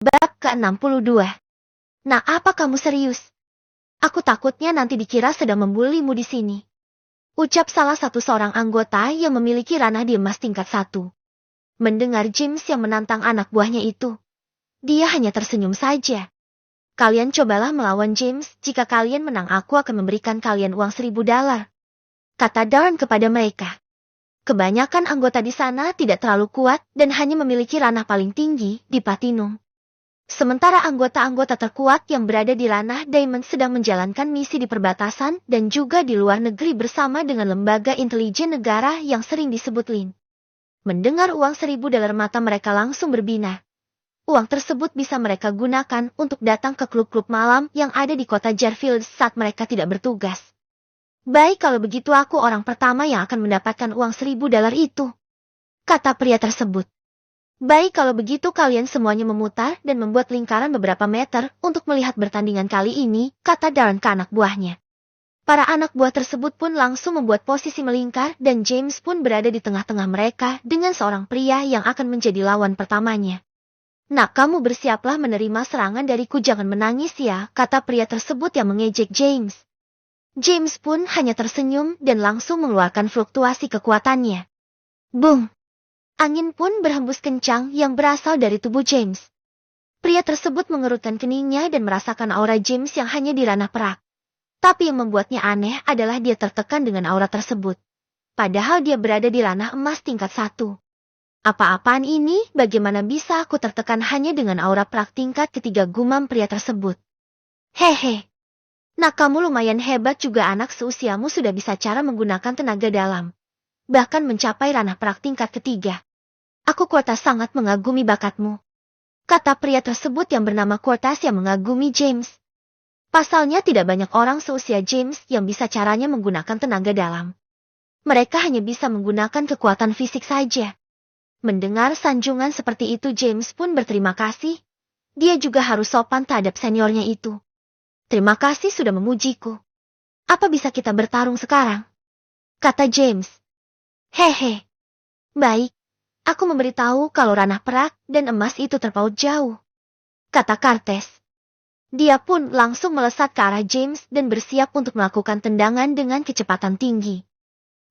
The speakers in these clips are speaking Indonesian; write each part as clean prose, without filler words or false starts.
Bab ke-62. Nah, apa kamu serius? Aku takutnya nanti dikira sedang membulimu di sini. Ucap salah satu seorang anggota yang memiliki ranah di emas tingkat 1. Mendengar James yang menantang anak buahnya itu, dia hanya tersenyum saja. Kalian cobalah melawan James, jika kalian menang aku akan memberikan kalian uang $1000. Kata Darren kepada mereka. Kebanyakan anggota di sana tidak terlalu kuat dan hanya memiliki ranah paling tinggi di Platinum. Sementara anggota-anggota terkuat yang berada di ranah Diamond sedang menjalankan misi di perbatasan dan juga di luar negeri bersama dengan lembaga intelijen negara yang sering disebut LIN. Mendengar uang $1000 mata mereka langsung berbinar. Uang tersebut bisa mereka gunakan untuk datang ke klub-klub malam yang ada di kota Jarfield saat mereka tidak bertugas. Baik, kalau begitu aku orang pertama yang akan mendapatkan uang $1000 itu, kata pria tersebut. Baik, kalau begitu kalian semuanya memutar dan membuat lingkaran beberapa meter untuk melihat pertandingan kali ini, kata Darren ke anak buahnya. Para anak buah tersebut pun langsung membuat posisi melingkar dan James pun berada di tengah-tengah mereka dengan seorang pria yang akan menjadi lawan pertamanya. Nak, kamu bersiaplah menerima serangan dariku, jangan menangis ya, kata pria tersebut yang mengejek James. James pun hanya tersenyum dan langsung mengeluarkan fluktuasi kekuatannya. Boom! Angin pun berhembus kencang yang berasal dari tubuh James. Pria tersebut mengerutkan keningnya dan merasakan aura James yang hanya di ranah perak. Tapi yang membuatnya aneh adalah dia tertekan dengan aura tersebut. Padahal dia berada di ranah emas tingkat 1. Apa-apaan ini, bagaimana bisa aku tertekan hanya dengan aura perak tingkat ketiga, gumam pria tersebut. Hehe. Nah, kamu lumayan hebat juga, anak seusiamu sudah bisa cara menggunakan tenaga dalam. Bahkan mencapai ranah perak tingkat ketiga. Aku Cortas sangat mengagumi bakatmu, kata pria tersebut yang bernama Cortas yang mengagumi James. Pasalnya tidak banyak orang seusia James yang bisa caranya menggunakan tenaga dalam. Mereka hanya bisa menggunakan kekuatan fisik saja. Mendengar sanjungan seperti itu, James pun berterima kasih. Dia juga harus sopan terhadap seniornya itu. Terima kasih sudah memujiku. Apa bisa kita bertarung sekarang? Kata James. Hehe. Baik. Aku memberitahu kalau ranah perak dan emas itu terpaut jauh, kata Cortas. Dia pun langsung melesat ke arah James dan bersiap untuk melakukan tendangan dengan kecepatan tinggi.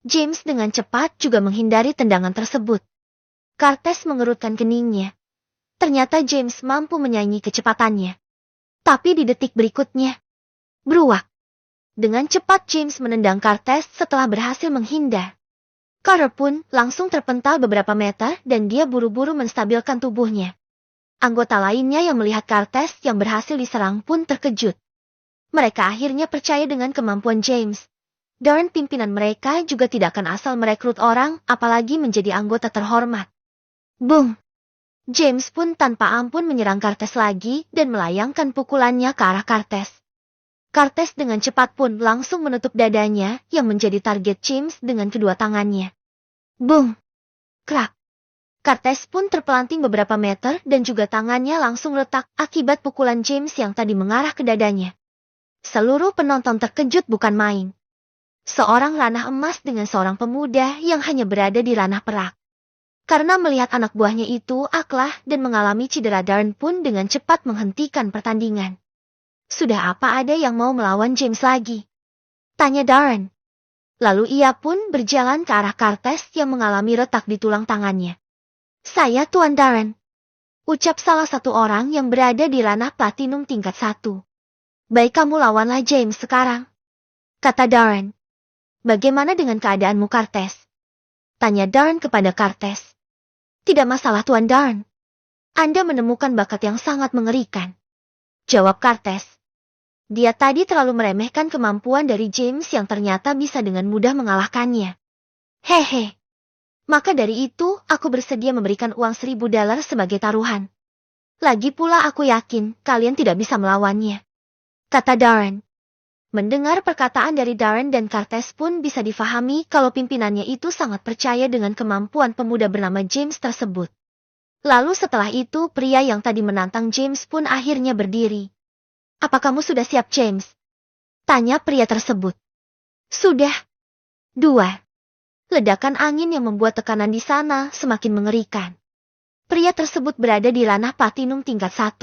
James dengan cepat juga menghindari tendangan tersebut. Cortas mengerutkan keningnya. Ternyata James mampu menyaingi kecepatannya. Tapi di detik berikutnya, beruak. Dengan cepat James menendang Cortas setelah berhasil menghindar. Carter pun langsung terpental beberapa meter dan dia buru-buru menstabilkan tubuhnya. Anggota lainnya yang melihat Cortas yang berhasil diserang pun terkejut. Mereka akhirnya percaya dengan kemampuan James. Darren, pimpinan mereka, juga tidak akan asal merekrut orang, apalagi menjadi anggota terhormat. Boom! James pun tanpa ampun menyerang Cortas lagi dan melayangkan pukulannya ke arah Cortas. Cortas dengan cepat pun langsung menutup dadanya yang menjadi target James dengan kedua tangannya. Boom! Krak! Cortas pun terpelanting beberapa meter dan juga tangannya langsung retak akibat pukulan James yang tadi mengarah ke dadanya. Seluruh penonton terkejut bukan main. Seorang ranah emas dengan seorang pemuda yang hanya berada di ranah perak. Karena melihat anak buahnya itu aklah dan mengalami cedera, Darren pun dengan cepat menghentikan pertandingan. Sudah, apa ada yang mau melawan James lagi? Tanya Darren. Lalu ia pun berjalan ke arah Cortas yang mengalami retak di tulang tangannya. Saya Tuan Darren, ucap salah satu orang yang berada di ranah Platinum tingkat 1. Baik, kamu lawanlah James sekarang, kata Darren. Bagaimana dengan keadaanmu, Cortas? Tanya Darren kepada Cortas. Tidak masalah, Tuan Darren. Anda menemukan bakat yang sangat mengerikan, jawab Cortas. Dia tadi terlalu meremehkan kemampuan dari James yang ternyata bisa dengan mudah mengalahkannya. Hehe. Maka dari itu, aku bersedia memberikan uang $1000 sebagai taruhan. Lagi pula aku yakin kalian tidak bisa melawannya, kata Darren. Mendengar perkataan dari Darren dan Cortas pun bisa difahami kalau pimpinannya itu sangat percaya dengan kemampuan pemuda bernama James tersebut. Lalu setelah itu, pria yang tadi menantang James pun akhirnya berdiri. Apa kamu sudah siap, James? Tanya pria tersebut. Sudah. 2. Ledakan angin yang membuat tekanan di sana semakin mengerikan. Pria tersebut berada di ranah platinum tingkat 1.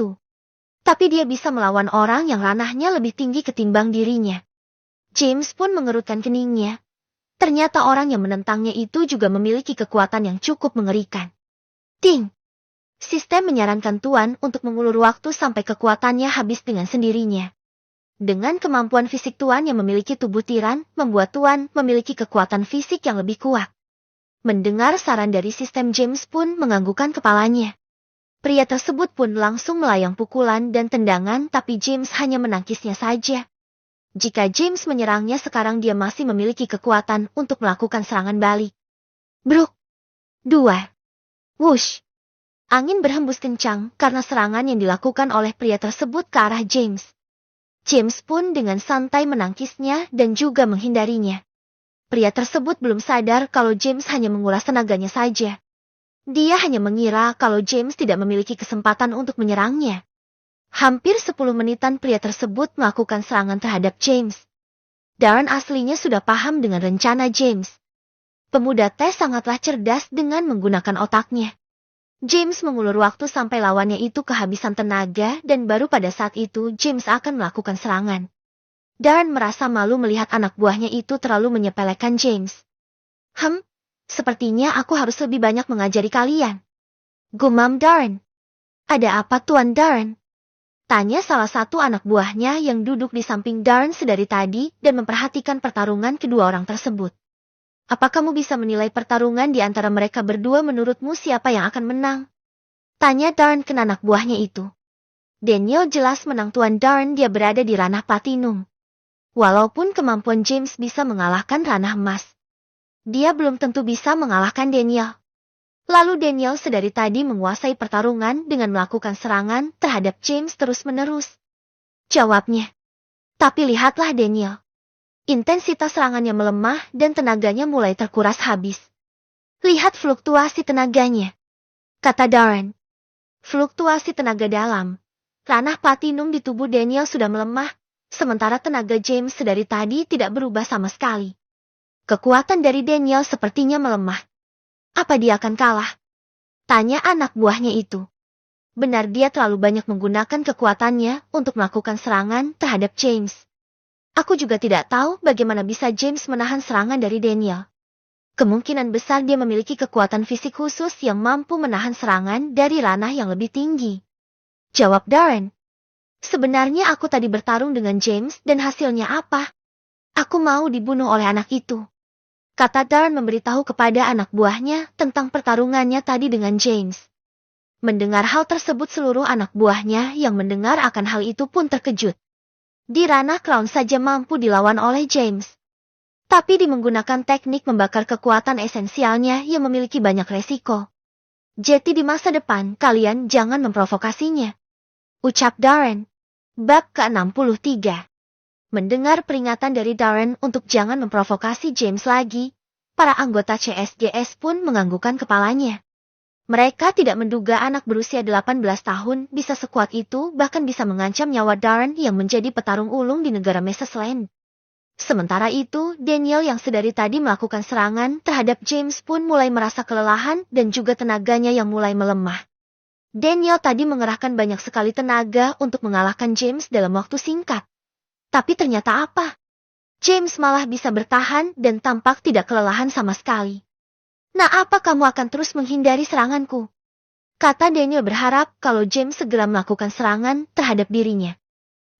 Tapi dia bisa melawan orang yang ranahnya lebih tinggi ketimbang dirinya. James pun mengerutkan keningnya. Ternyata orang yang menentangnya itu juga memiliki kekuatan yang cukup mengerikan. Ting! Sistem menyarankan Tuan untuk mengulur waktu sampai kekuatannya habis dengan sendirinya. Dengan kemampuan fisik Tuan yang memiliki tubuh tiran, membuat Tuan memiliki kekuatan fisik yang lebih kuat. Mendengar saran dari sistem, James pun menganggukkan kepalanya. Pria tersebut pun langsung melayang pukulan dan tendangan, tapi James hanya menangkisnya saja. Jika James menyerangnya sekarang, dia masih memiliki kekuatan untuk melakukan serangan balik. Bruk! 2. Wush! Angin berhembus kencang karena serangan yang dilakukan oleh pria tersebut ke arah James. James pun dengan santai menangkisnya dan juga menghindarinya. Pria tersebut belum sadar kalau James hanya menguras tenaganya saja. Dia hanya mengira kalau James tidak memiliki kesempatan untuk menyerangnya. Hampir 10 menitan pria tersebut melakukan serangan terhadap James. Darren aslinya sudah paham dengan rencana James. Pemuda teh sangatlah cerdas dengan menggunakan otaknya. James mengulur waktu sampai lawannya itu kehabisan tenaga dan baru pada saat itu James akan melakukan serangan. Darren merasa malu melihat anak buahnya itu terlalu menyepelekan James. Sepertinya aku harus lebih banyak mengajari kalian. Gumam Darren. Ada apa Tuan Darren? Tanya salah satu anak buahnya yang duduk di samping Darren sedari tadi dan memperhatikan pertarungan kedua orang tersebut. Apa kamu bisa menilai pertarungan di antara mereka berdua? Menurutmu siapa yang akan menang? Tanya Darren ke anak buahnya itu. Daniel jelas menang Tuan Darren, dia berada di ranah platinum. Walaupun kemampuan James bisa mengalahkan ranah emas, dia belum tentu bisa mengalahkan Daniel. Lalu Daniel sedari tadi menguasai pertarungan dengan melakukan serangan terhadap James terus-menerus. Jawabnya. Tapi lihatlah Daniel. Intensitas serangannya melemah dan tenaganya mulai terkuras habis. Lihat fluktuasi tenaganya, kata Darren. Fluktuasi tenaga dalam. Ranah platinum di tubuh Daniel sudah melemah, sementara tenaga James sedari tadi tidak berubah sama sekali. Kekuatan dari Daniel sepertinya melemah. Apa dia akan kalah? Tanya anak buahnya itu. Benar, dia terlalu banyak menggunakan kekuatannya untuk melakukan serangan terhadap James. Aku juga tidak tahu bagaimana bisa James menahan serangan dari Daniel. Kemungkinan besar dia memiliki kekuatan fisik khusus yang mampu menahan serangan dari ranah yang lebih tinggi. Jawab Darren. Sebenarnya aku tadi bertarung dengan James dan hasilnya apa? Aku mau dibunuh oleh anak itu. Kata Darren memberitahu kepada anak buahnya tentang pertarungannya tadi dengan James. Mendengar hal tersebut, seluruh anak buahnya yang mendengar akan hal itu pun terkejut. Di ranah Crown saja mampu dilawan oleh James. Tapi dia menggunakan teknik membakar kekuatan esensialnya yang memiliki banyak resiko. Jadi di masa depan kalian jangan memprovokasinya. Ucap Darren. Bab ke-63. Mendengar peringatan dari Darren untuk jangan memprovokasi James lagi, para anggota CSGS pun menganggukkan kepalanya. Mereka tidak menduga anak berusia 18 tahun bisa sekuat itu, bahkan bisa mengancam nyawa Darren yang menjadi petarung ulung di negara Meses Land. Sementara itu, Daniel yang sedari tadi melakukan serangan terhadap James pun mulai merasa kelelahan dan juga tenaganya yang mulai melemah. Daniel tadi mengerahkan banyak sekali tenaga untuk mengalahkan James dalam waktu singkat. Tapi ternyata apa? James malah bisa bertahan dan tampak tidak kelelahan sama sekali. Nah, apa kamu akan terus menghindari seranganku? Kata Daniel berharap kalau James segera melakukan serangan terhadap dirinya.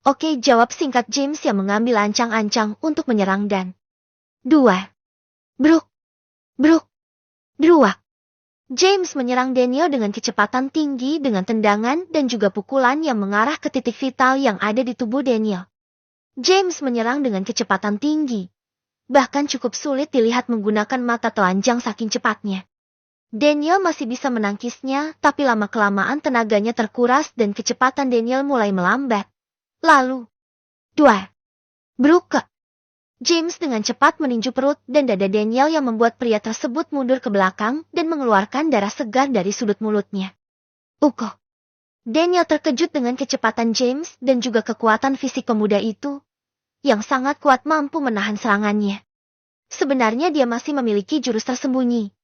Oke, jawab singkat James yang mengambil ancang-ancang untuk menyerang dan 2. Bruk. Bruk. Druak. James menyerang Daniel dengan kecepatan tinggi dengan tendangan dan juga pukulan yang mengarah ke titik vital yang ada di tubuh Daniel. James menyerang dengan kecepatan tinggi. Bahkan cukup sulit dilihat menggunakan mata telanjang saking cepatnya. Daniel masih bisa menangkisnya, tapi lama-kelamaan tenaganya terkuras dan kecepatan Daniel mulai melambat. Lalu, 2. Bruk. James dengan cepat meninju perut dan dada Daniel yang membuat pria tersebut mundur ke belakang dan mengeluarkan darah segar dari sudut mulutnya. Ukoh. Daniel terkejut dengan kecepatan James dan juga kekuatan fisik pemuda itu, yang sangat kuat mampu menahan serangannya. Sebenarnya dia masih memiliki jurus tersembunyi,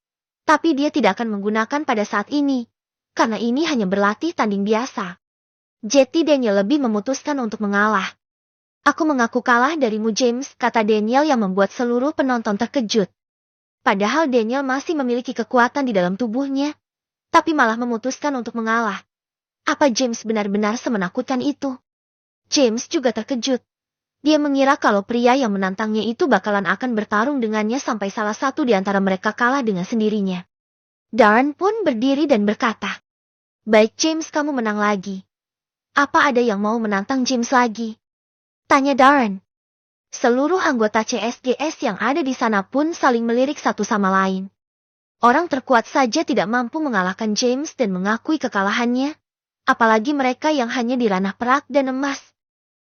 tapi dia tidak akan menggunakan pada saat ini. karena ini hanya berlatih tanding biasa. Jadi Daniel lebih memutuskan untuk mengalah. Aku mengaku kalah darimu James, kata Daniel yang membuat seluruh penonton terkejut. Padahal Daniel masih memiliki kekuatan di dalam tubuhnya, tapi malah memutuskan untuk mengalah. Apa James benar-benar semenakutkan itu? James juga terkejut. Dia mengira kalau pria yang menantangnya itu bakalan akan bertarung dengannya sampai salah satu di antara mereka kalah dengan sendirinya. Darren pun berdiri dan berkata, "Baik James, kamu menang lagi. Apa ada yang mau menantang James lagi?" tanya Darren. Seluruh anggota CSGS yang ada di sana pun saling melirik satu sama lain. Orang terkuat saja tidak mampu mengalahkan James dan mengakui kekalahannya, apalagi mereka yang hanya di ranah perak dan emas.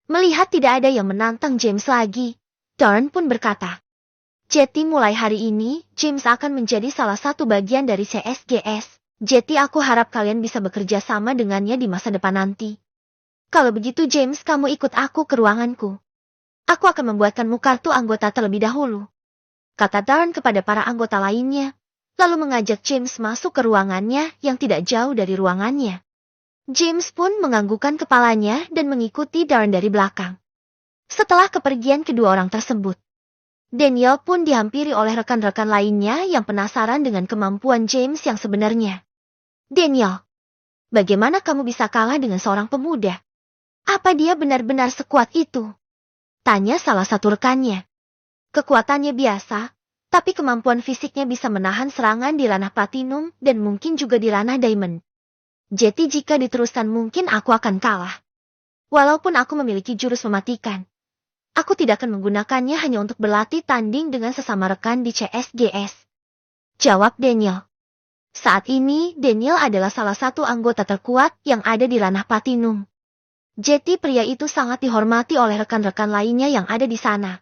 Melihat tidak ada yang menantang James lagi, Darren pun berkata, "Jadi mulai hari ini, James akan menjadi salah satu bagian dari CSGS. Jadi aku harap kalian bisa bekerja sama dengannya di masa depan nanti. Kalau begitu James, kamu ikut aku ke ruanganku. Aku akan membuatkanmu kartu anggota terlebih dahulu," kata Darren kepada para anggota lainnya, lalu mengajak James masuk ke ruangannya yang tidak jauh dari ruangannya. James pun menganggukkan kepalanya dan mengikuti Darren dari belakang. Setelah kepergian kedua orang tersebut, Daniel pun dihampiri oleh rekan-rekan lainnya yang penasaran dengan kemampuan James yang sebenarnya. "Daniel, bagaimana kamu bisa kalah dengan seorang pemuda? Apa dia benar-benar sekuat itu?" tanya salah satu rekannya. "Kekuatannya biasa, tapi kemampuan fisiknya bisa menahan serangan di ranah platinum dan mungkin juga di ranah diamond. Jadi jika diteruskan mungkin aku akan kalah. Walaupun aku memiliki jurus mematikan, aku tidak akan menggunakannya hanya untuk berlatih tanding dengan sesama rekan di CSGS," jawab Daniel. Saat ini Daniel adalah salah satu anggota terkuat yang ada di ranah platinum. Jadi pria itu sangat dihormati oleh rekan-rekan lainnya yang ada di sana.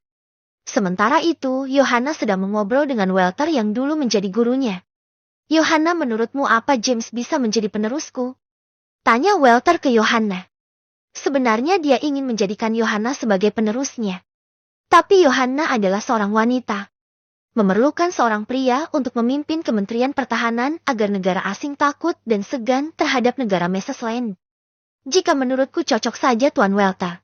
Sementara itu, Yohana sedang mengobrol dengan Walter yang dulu menjadi gurunya. "Yohana, menurutmu apa James bisa menjadi penerusku?" tanya Walter ke Yohana. Sebenarnya dia ingin menjadikan Yohana sebagai penerusnya. Tapi Yohana adalah seorang wanita. Memerlukan seorang pria untuk memimpin Kementerian Pertahanan agar negara asing takut dan segan terhadap negara Mesesland. Jika menurutku cocok saja Tuan Walter.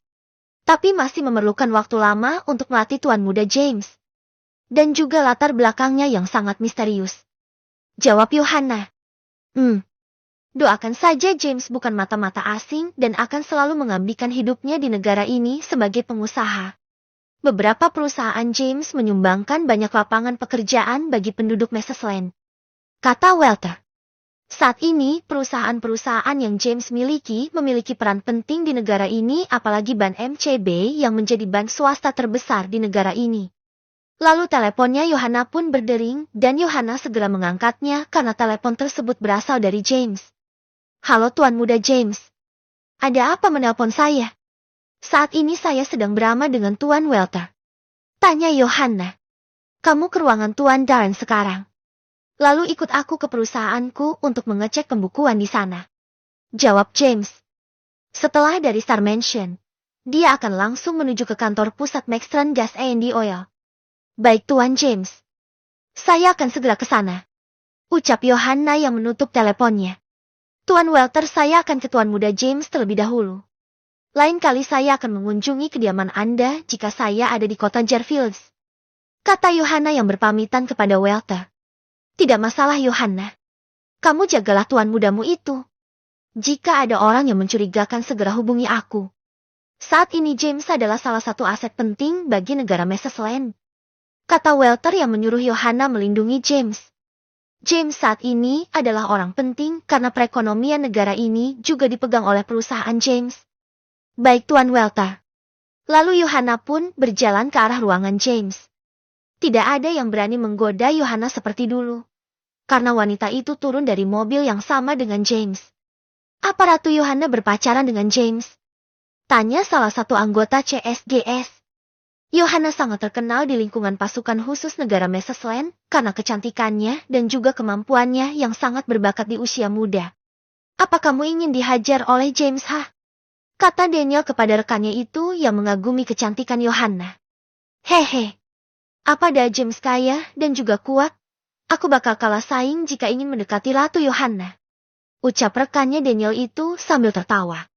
Tapi masih memerlukan waktu lama untuk melatih Tuan Muda James. Dan juga latar belakangnya yang sangat misterius, jawab Yohana. Doakan saja James bukan mata-mata asing dan akan selalu mengabdikan hidupnya di negara ini sebagai pengusaha. Beberapa perusahaan James menyumbangkan banyak lapangan pekerjaan bagi penduduk Mesesland, kata Walter. Saat ini perusahaan-perusahaan yang James memiliki peran penting di negara ini, apalagi Bank MCB yang menjadi bank swasta terbesar di negara ini. Lalu teleponnya Yohana pun berdering dan Yohana segera mengangkatnya karena telepon tersebut berasal dari James. "Halo Tuan Muda James. Ada apa menelpon saya?" "Saat ini saya sedang beramah dengan Tuan Walter," tanya Yohana. "Kamu ke ruangan Tuan Darren sekarang. Lalu ikut aku ke perusahaanku untuk mengecek pembukuan di sana," jawab James. Setelah dari Star Mansion, dia akan langsung menuju ke kantor pusat Maxtron Gas and Oil. "Baik Tuan James. Saya akan segera ke sana," ucap Yohana yang menutup teleponnya. "Tuan Walter, saya akan ke Tuan Muda James terlebih dahulu. Lain kali saya akan mengunjungi kediaman Anda jika saya ada di kota Jarfields," kata Yohana yang berpamitan kepada Walter. "Tidak masalah Yohana. Kamu jagalah tuan mudamu itu. Jika ada orang yang mencurigakan segera hubungi aku. Saat ini James adalah salah satu aset penting bagi negara Mesesland," kata Walter yang menyuruh Yohana melindungi James. James saat ini adalah orang penting karena perekonomian negara ini juga dipegang oleh perusahaan James. "Baik Tuan Walter." Lalu Yohana pun berjalan ke arah ruangan James. Tidak ada yang berani menggoda Yohana seperti dulu, karena wanita itu turun dari mobil yang sama dengan James. "Apa Ratu Yohana berpacaran dengan James?" tanya salah satu anggota CSGS. Yohana sangat terkenal di lingkungan pasukan khusus negara Mesesland karena kecantikannya dan juga kemampuannya yang sangat berbakat di usia muda. "Apa kamu ingin dihajar oleh James, kata Daniel kepada rekannya itu yang mengagumi kecantikan Yohana. "Hehe. Apa dah James kaya dan juga kuat? Aku bakal kalah saing jika ingin mendekati Ratu Yohana," Ucap rekannya Daniel itu sambil tertawa.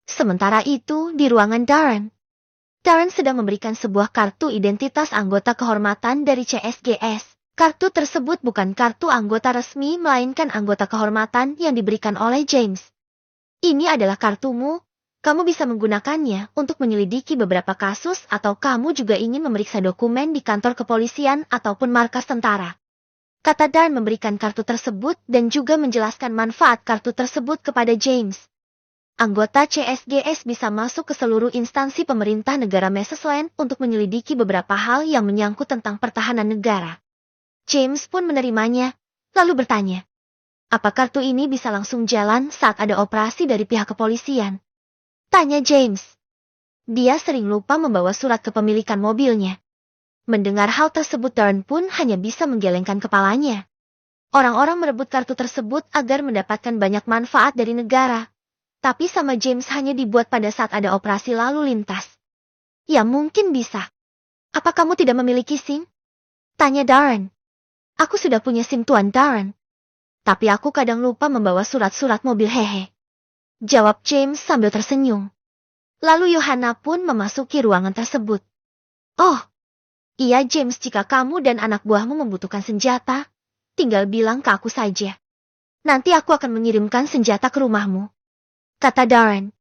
Sementara itu, di ruangan Darren sedang memberikan sebuah kartu identitas anggota kehormatan dari CSGS. Kartu tersebut bukan kartu anggota resmi melainkan anggota kehormatan yang diberikan oleh James. Ini adalah kartumu, kamu bisa menggunakannya untuk menyelidiki beberapa kasus atau kamu juga ingin memeriksa dokumen di kantor kepolisian ataupun markas tentara. Kata Darren memberikan kartu tersebut dan juga menjelaskan manfaat kartu tersebut kepada James. Anggota CSGS bisa masuk ke seluruh instansi pemerintah negara Mesesland untuk menyelidiki beberapa hal yang menyangkut tentang pertahanan negara. James pun menerimanya, lalu bertanya, apa kartu ini bisa langsung jalan saat ada operasi dari pihak kepolisian? Tanya James. Dia sering lupa membawa surat kepemilikan mobilnya. Mendengar hal tersebut Darren pun hanya bisa menggelengkan kepalanya. Orang-orang merebut kartu tersebut agar mendapatkan banyak manfaat dari negara. Tapi sama James hanya dibuat pada saat ada operasi lalu lintas. Ya mungkin bisa. Apa kamu tidak memiliki SIM? Tanya Darren. Aku sudah punya SIM Tuan Darren. Tapi aku kadang lupa membawa surat-surat mobil hehe. Jawab James sambil tersenyum. Lalu Johanna pun memasuki ruangan tersebut. Oh. Iya James, jika kamu dan anak buahmu membutuhkan senjata, tinggal bilang ke aku saja. Nanti aku akan mengirimkan senjata ke rumahmu. Kata Darren.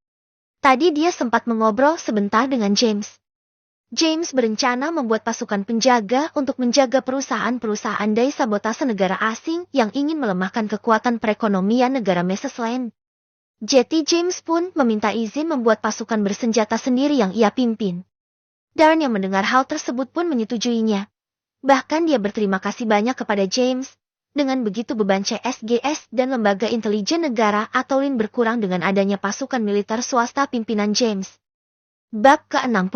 Tadi dia sempat mengobrol sebentar dengan James. James berencana membuat pasukan penjaga untuk menjaga perusahaan-perusahaan dari sabotase negara asing yang ingin melemahkan kekuatan perekonomian negara Mesesland. Jadi James pun meminta izin membuat pasukan bersenjata sendiri yang ia pimpin. Darren yang mendengar hal tersebut pun menyetujuinya. Bahkan dia berterima kasih banyak kepada James. Dengan begitu beban CSGS dan Lembaga Intelijen Negara atau LIN berkurang dengan adanya pasukan militer swasta pimpinan James. Bab ke-60